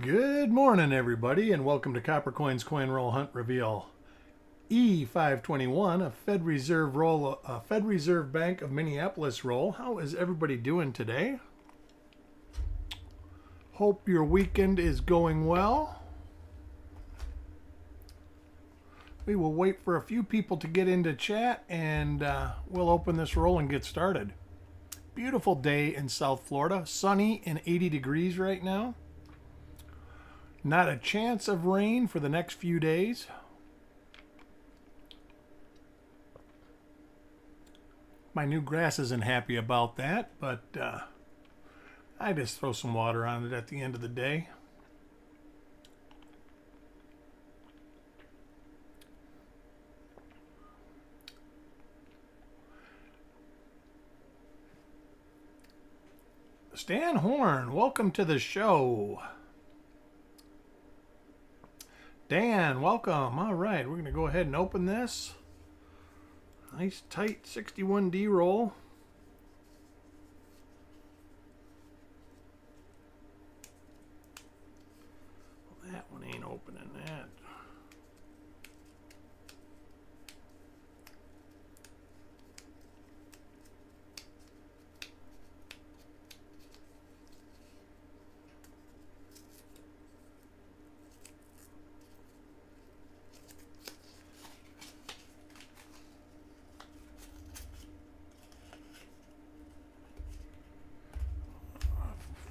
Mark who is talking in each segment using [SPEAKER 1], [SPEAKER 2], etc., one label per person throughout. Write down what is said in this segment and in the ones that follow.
[SPEAKER 1] Good morning, everybody, and welcome to Copper Coins Coin Roll Hunt Reveal E521, a Fed Reserve roll, a Fed Reserve Bank of Minneapolis roll. How is everybody doing today? Hope your weekend is going well. We will wait for a few people to get into chat, and we'll open this roll and get started. Beautiful day in South Florida, sunny and 80 degrees right now. Not a chance of rain for the next few days. My new grass isn't happy about that, but I just throw some water on it at the end of the day. Stan Horn, welcome to the show. Dan, welcome. All right, we're going to go ahead and open this. Nice tight 61D roll. Well, that one ain't opening that.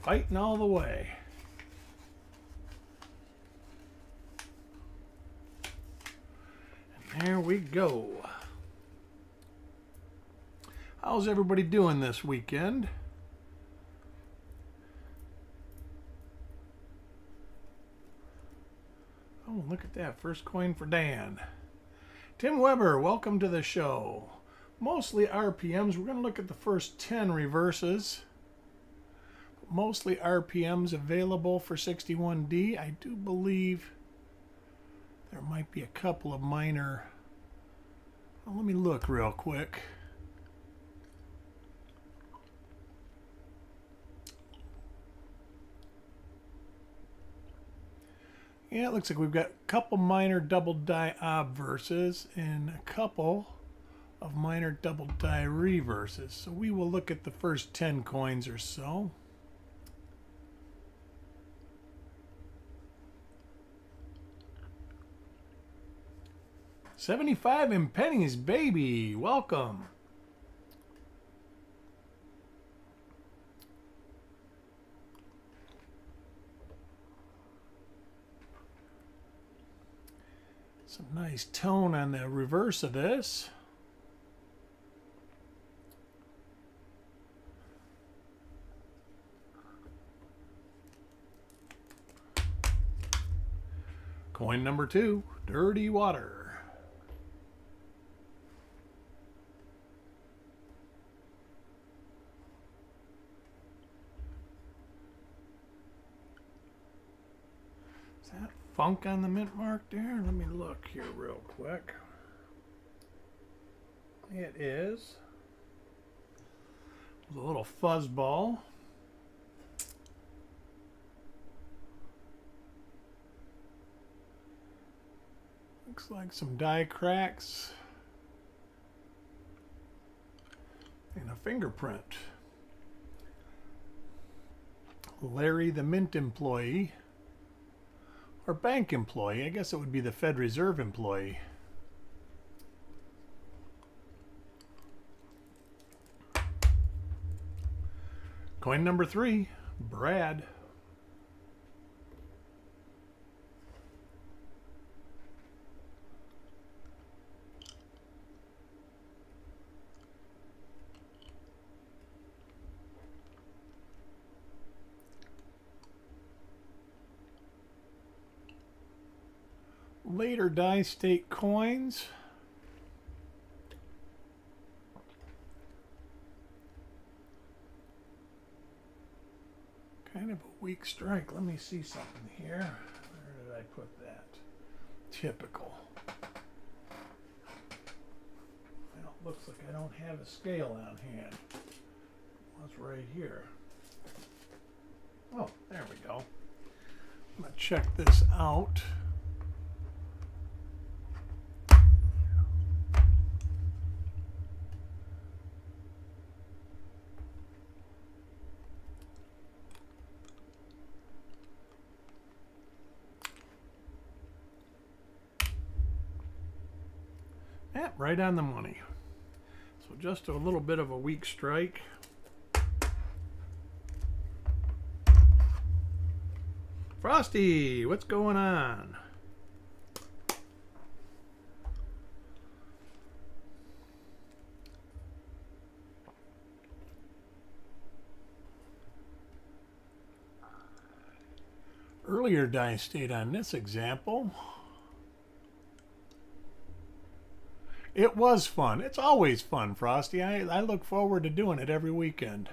[SPEAKER 1] Fighting all the way. And there we go. How's everybody doing this weekend? Oh, look at that. First coin for Dan. Tim Weber, welcome to the show. Mostly RPMs. We're going to look at the first 10 reverses. Mostly RPMs available for 61D. I do believe there might be a couple of minor. Well, let me look real quick. Yeah, it looks like we've got a couple minor double die obverses and a couple of minor double die reverses. So we will look at the first 10 coins or so. $75 in pennies, baby. Welcome. Some nice tone on the reverse of this. Coin number 2, Dirty Water. Funk on the mint mark there? Let me look here real quick. It is a little fuzz ball. Looks like some die cracks and a fingerprint. Larry the mint employee. Or bank employee. I guess it would be the Fed Reserve employee. Coin number 3, Brad. Later die state coins. Kind of a weak strike. Let me see something here. Where did I put that? Typical. Well, looks like I don't have a scale on hand. Well, it's right here. Oh, there we go. I'm going to check this out. Yep, right on the money. So just a little bit of a weak strike. Frosty, what's going on? Earlier die state on this example. It was fun. It's always fun, Frosty. I look forward to doing it every weekend.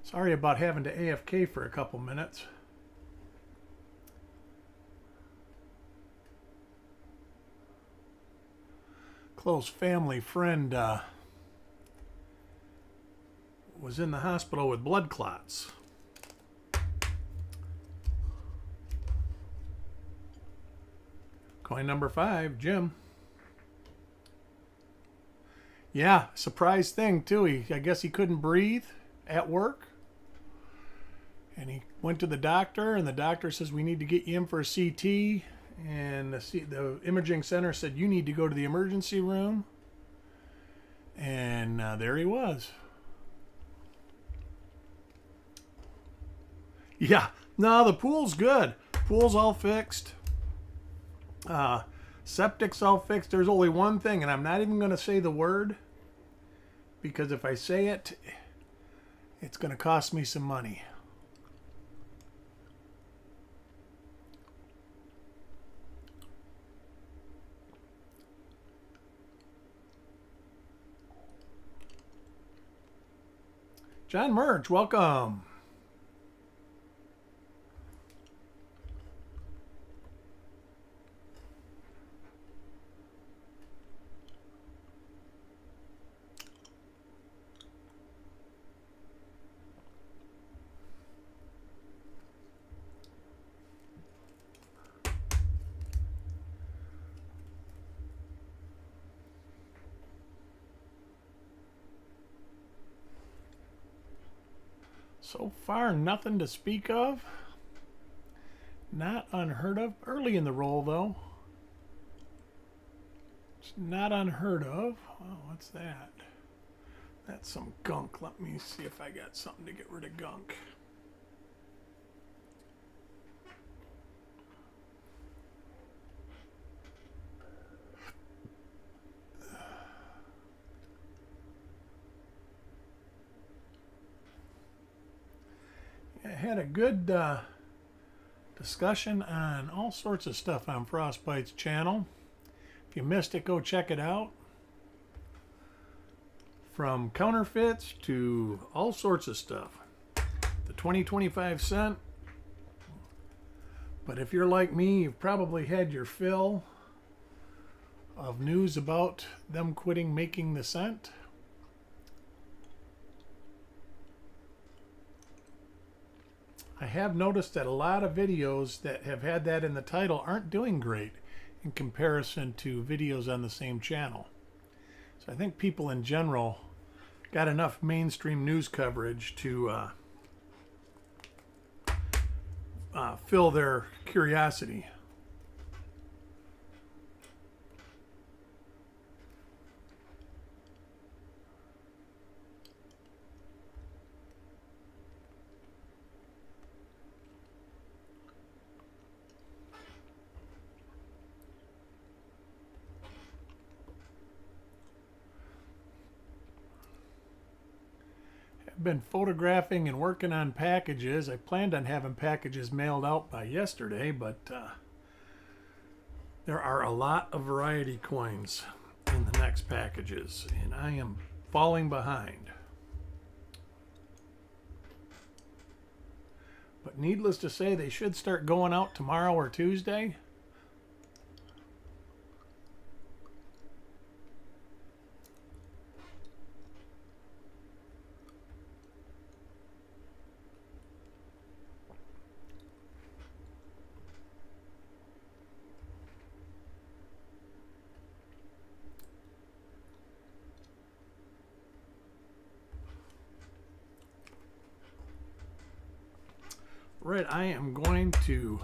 [SPEAKER 1] Sorry about having to AFK for a couple minutes. Close family friend was in the hospital with blood clots. Coin number 5, Jim. Yeah, surprise thing too. I guess he couldn't breathe at work. And he went to the doctor, and the doctor says, we need to get you in for a CT. And the imaging center said, you need to go to the emergency room. And there he was. Yeah, no, the pool's good. Pool's all fixed. Septic's all fixed. There's only one thing, and I'm not even going to say the word, because if I say it, it's going to cost me some money. John Merch, welcome. So far, nothing to speak of. Not unheard of. Early in the roll, though. It's not unheard of. Oh, what's that? That's some gunk. Let me see if I got something to get rid of gunk. I had a good discussion on all sorts of stuff on Frostbite's channel. If you missed it, go check it out. From counterfeits to all sorts of stuff. The 20-25 cent. But if you're like me, you've probably had your fill of news about them quitting making the cent. I have noticed that a lot of videos that have had that in the title aren't doing great in comparison to videos on the same channel. So I think people in general got enough mainstream news coverage to fill their curiosity. Been photographing and working on packages. I planned on having packages mailed out by yesterday, but there are a lot of variety coins in the next packages, and I am falling behind. But needless to say, they should start going out tomorrow or Tuesday. Right, I am going to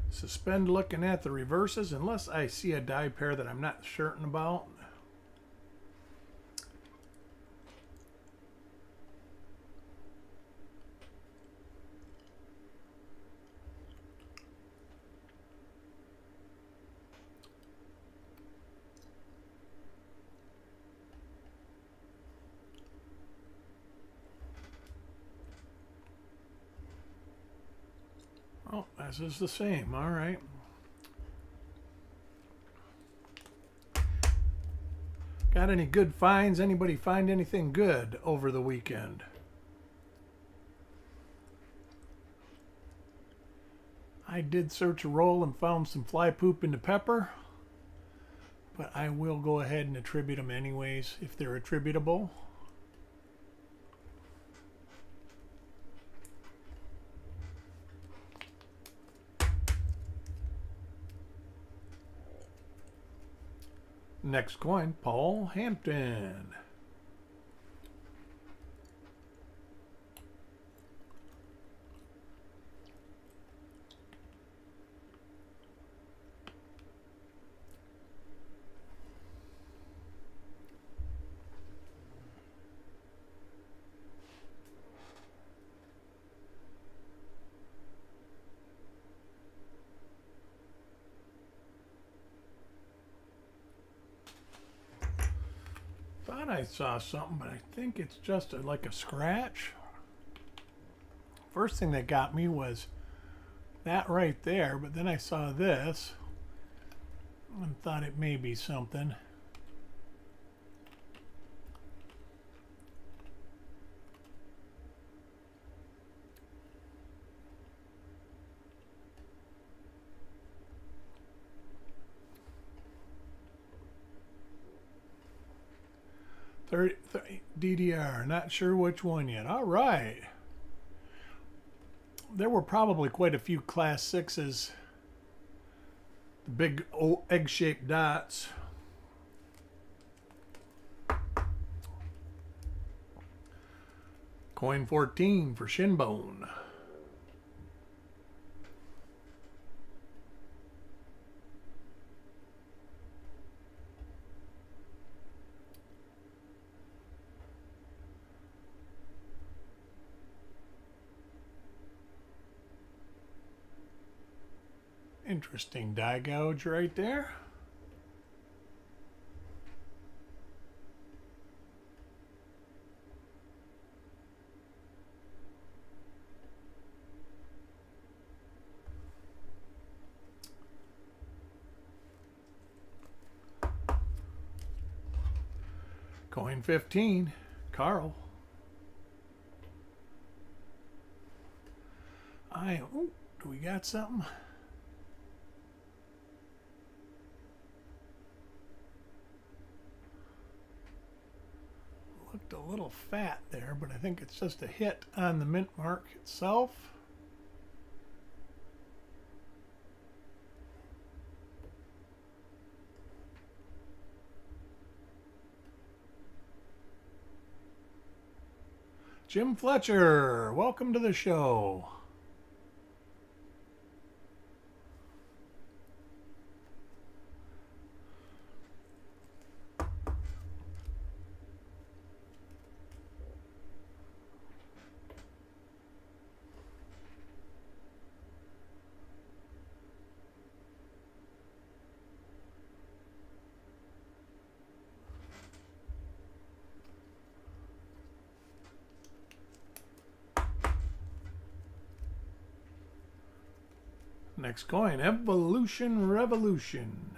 [SPEAKER 1] suspend looking at the reverses unless I see a die pair that I'm not certain about. Oh, this is the same. All right. Got any good finds? Anybody find anything good over the weekend? I did search a roll and found some fly poop into pepper, but I will go ahead and attribute them anyways if they're attributable. Next coin, Paul Hampton. Thought I saw something, but I think it's just like a scratch. First thing that got me was that right there, but then I saw this and thought it may be something. DDR, not sure which one yet. All right. There were probably quite a few Class 6s. The big egg-shaped dots. Coin 14 for Shinbone. Interesting die gouge right there. Coin 15, Carl. Do we got something? Looked a little fat there, but I think it's just a hit on the mint mark itself. Jim Fletcher, welcome to the show. Next coin, Evolution Revolution.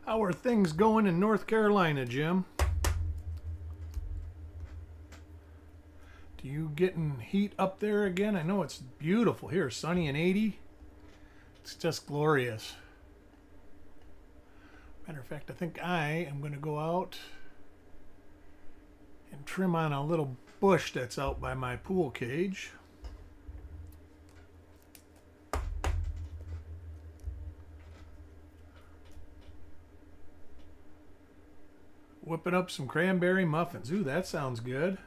[SPEAKER 1] How are things going in North Carolina, Jim? You getting heat up there again? I know it's beautiful here, sunny and 80. It's just glorious. Matter of fact, I think I am going to go out and trim on a little bush that's out by my pool cage. Whipping up some cranberry muffins. Ooh, that sounds good.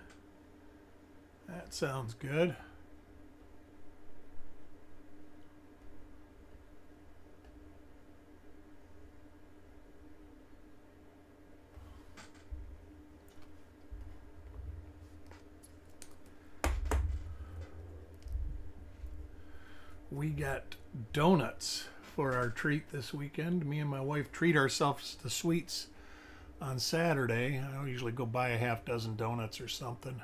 [SPEAKER 1] That sounds good. We got donuts for our treat this weekend. Me and my wife treat ourselves to sweets on Saturday. I usually go buy a half dozen donuts or something.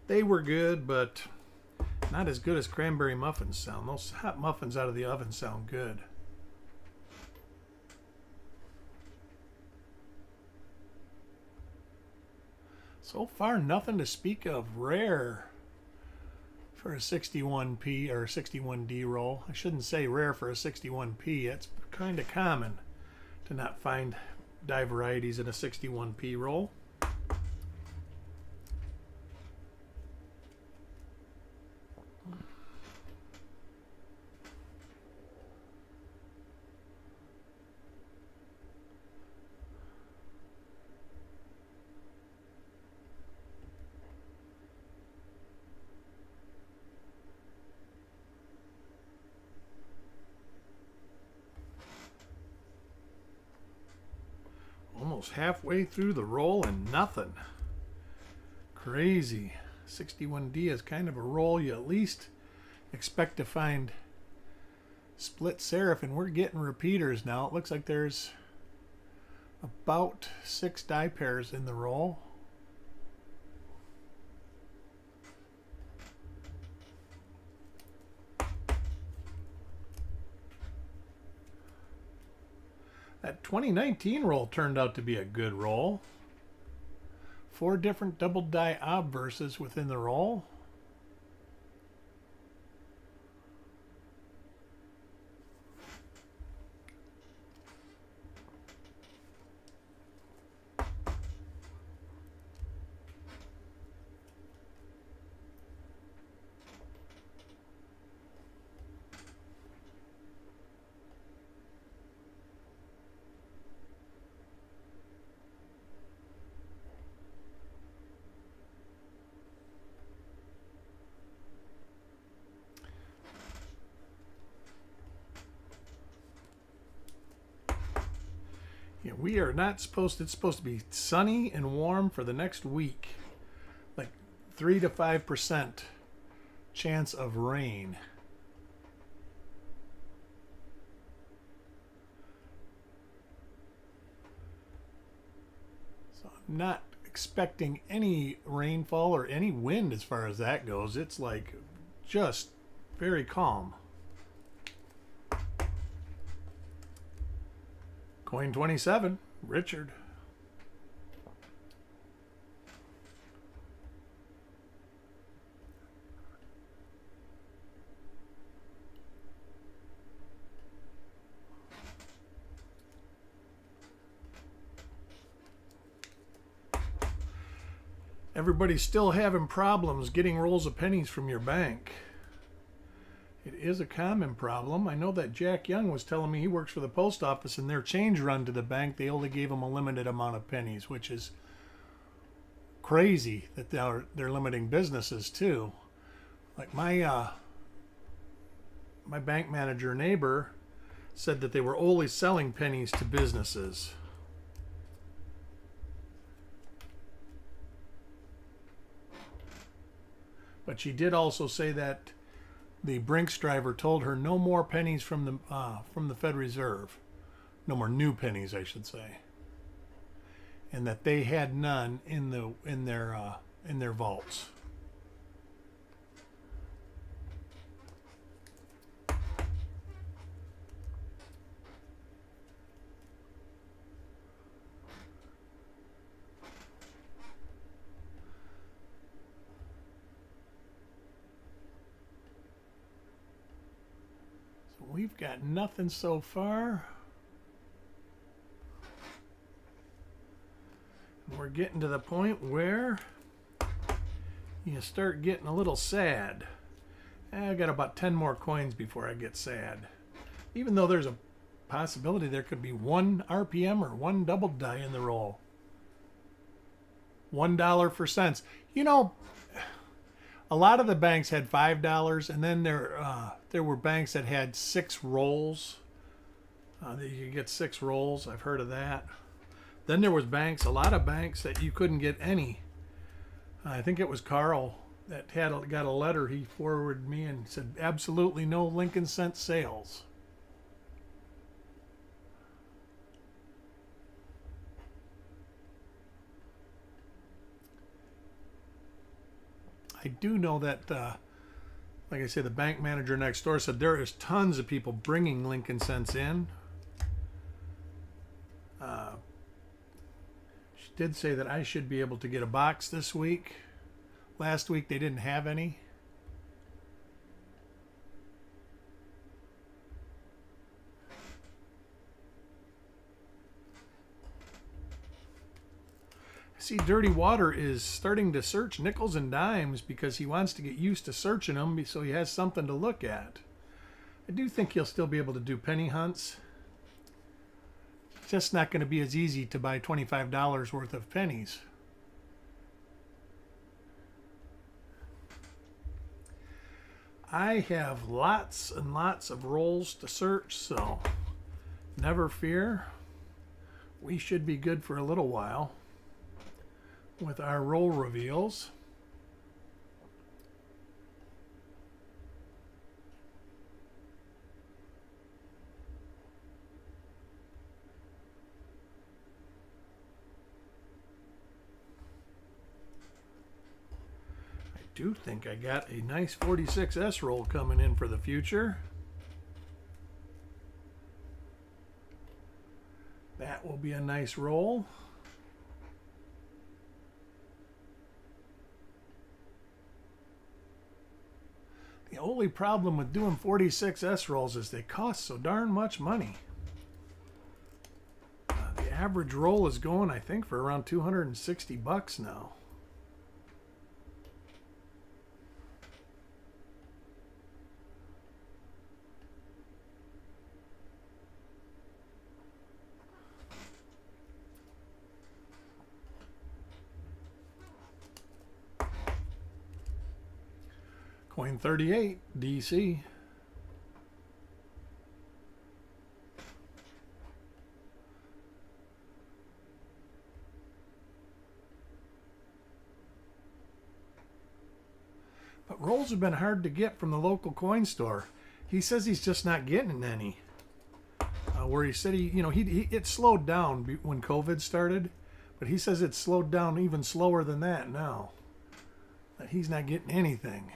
[SPEAKER 1] They were good, but not as good as cranberry muffins sound. Those hot muffins out of the oven sound good. So far, nothing to speak of rare for a 61P or 61D roll. I shouldn't say rare for a 61P. It's kind of common to not find die varieties in a 61P roll. Almost halfway through the roll and nothing. Crazy. 61D is kind of a roll you at least expect to find split serif, and we're getting repeaters now. It looks like there's about 6 die pairs in the roll. That 2019 roll turned out to be a good roll. 4 different double die obverses within the roll. Yeah, we are not supposed to, it's supposed to be sunny and warm for the next week. Like 3 to 5% chance of rain. So I'm not expecting any rainfall or any wind as far as that goes. It's like just very calm. Coin 27, Richard. Everybody's still having problems getting rolls of pennies from your bank. It is a common problem. I know that Jack Young was telling me he works for the post office, and their change run to the bank, they only gave him a limited amount of pennies, which is crazy that they're limiting businesses too. Like my bank manager neighbor said that they were only selling pennies to businesses. But she did also say that the Brinks driver told her no more pennies from the Fed Reserve, no more new pennies, I should say, and that they had none in their vaults. So we've got nothing so far. We're getting to the point where you start getting a little sad. I got about 10 more coins before I get sad. Even though there's a possibility there could be one RPM or one double die in the roll. $1 for cents. You know, a lot of the banks had $5, and then there were banks that had 6 rolls. That you could get 6 rolls. I've heard of that. Then there was banks, a lot of banks that you couldn't get any. I think it was Carl that got a letter he forwarded me and said absolutely no Lincoln cent sales. I do know that, like I say, the bank manager next door said there is tons of people bringing Lincoln cents in. She did say that I should be able to get a box this week. Last week they didn't have any. See, Dirty Water is starting to search nickels and dimes because he wants to get used to searching them so he has something to look at. I do think he'll still be able to do penny hunts. It's just not going to be as easy to buy $25 worth of pennies. I have lots and lots of rolls to search, so never fear. We should be good for a little while with our roll reveals. I do think I got a nice 46S roll coming in for the future. That will be a nice roll. The only problem with doing 46S rolls is they cost so darn much money. The average roll is going, I think, for around $260 now. Coin 38, DC. But rolls have been hard to get from the local coin store. He says he's just not getting any. Where he said it slowed down when COVID started, but he says it's slowed down even slower than that now. That he's not getting anything.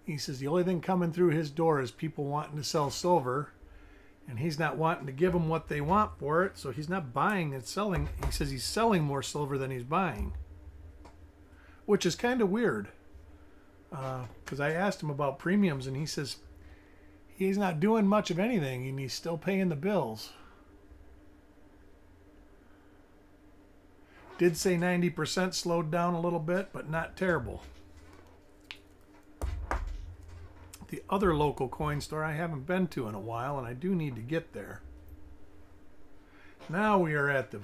[SPEAKER 1] He says the only thing coming through his door is people wanting to sell silver, and he's not wanting to give them what they want for it, so he's not buying and selling. He says he's selling more silver than he's buying, which is kind of weird, because I asked him about premiums, and he says he's not doing much of anything, and he's still paying the bills. Did say 90% slowed down a little bit, but not terrible. The other local coin store I haven't been to in a while, and I do need to get there. Now we are at the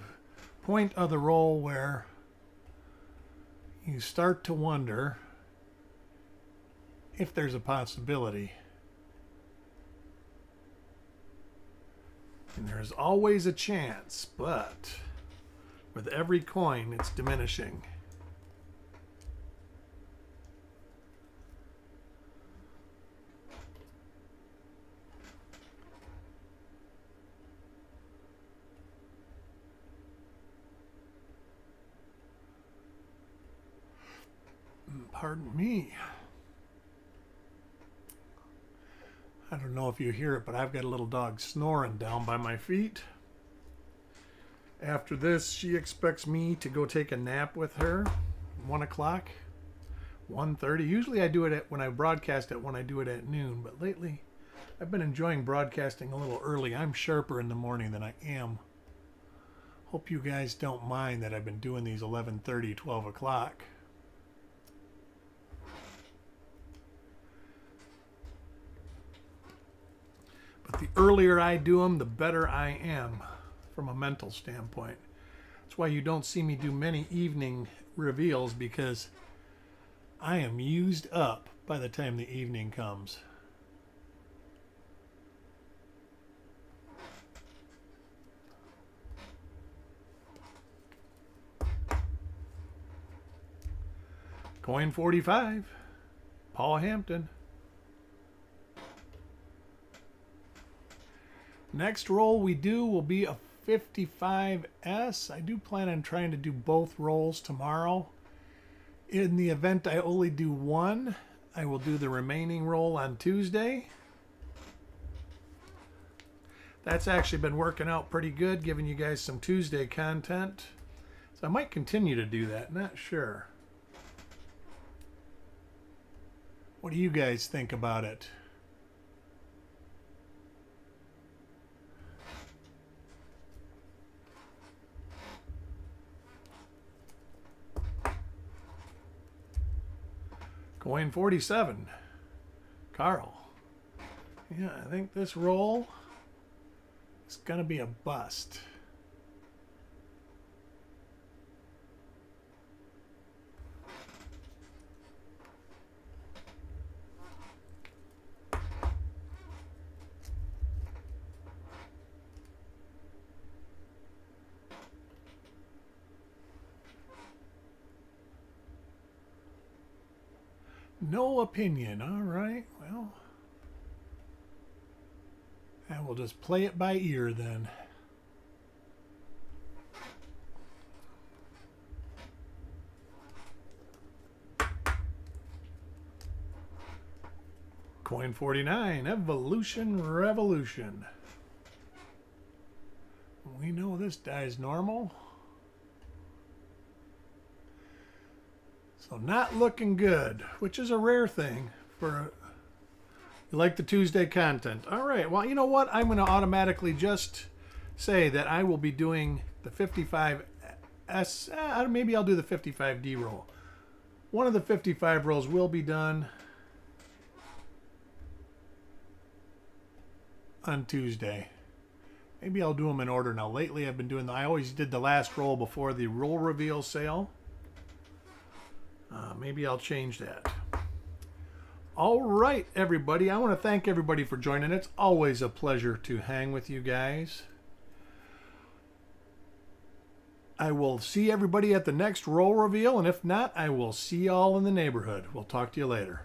[SPEAKER 1] point of the roll where you start to wonder if there's a possibility. And there's always a chance, but with every coin it's diminishing. Pardon me. I don't know if you hear it, but I've got a little dog snoring down by my feet. After this, she expects me to go take a nap with her. 1 o'clock. 1:30. Usually I do it when I broadcast it when I do it at noon, but lately I've been enjoying broadcasting a little early. I'm sharper in the morning than I am. Hope you guys don't mind that I've been doing these 11:30, 12 o'clock. But the earlier I do them, the better I am from a mental standpoint. That's why you don't see me do many evening reveals, because I am used up by the time the evening comes. Coin 45, Paul Hampton. Next roll we do will be a 55S. I do plan on trying to do both rolls tomorrow. In the event I only do one, I will do the remaining roll on Tuesday. That's actually been working out pretty good, giving you guys some Tuesday content. So I might continue to do that, not sure. What do you guys think about it? Coin 47, Carl. Yeah, I think this roll is going to be a bust. No opinion. All right. Well, I will just play it by ear then. Coin 49, Evolution Revolution. We know this die is normal. So not looking good, which is a rare thing for you like the Tuesday content. All right, well, you know what? I'm going to automatically just say that I will be doing the 55S. Maybe I'll do the 55D roll. One of the 55 rolls will be done on Tuesday. Maybe I'll do them in order now. Lately, I've been doing I always did the last roll before the roll reveal sale. Maybe I'll change that. All right, everybody. I want to thank everybody for joining. It's always a pleasure to hang with you guys. I will see everybody at the next roll reveal, and if not, I will see y'all in the neighborhood. We'll talk to you later.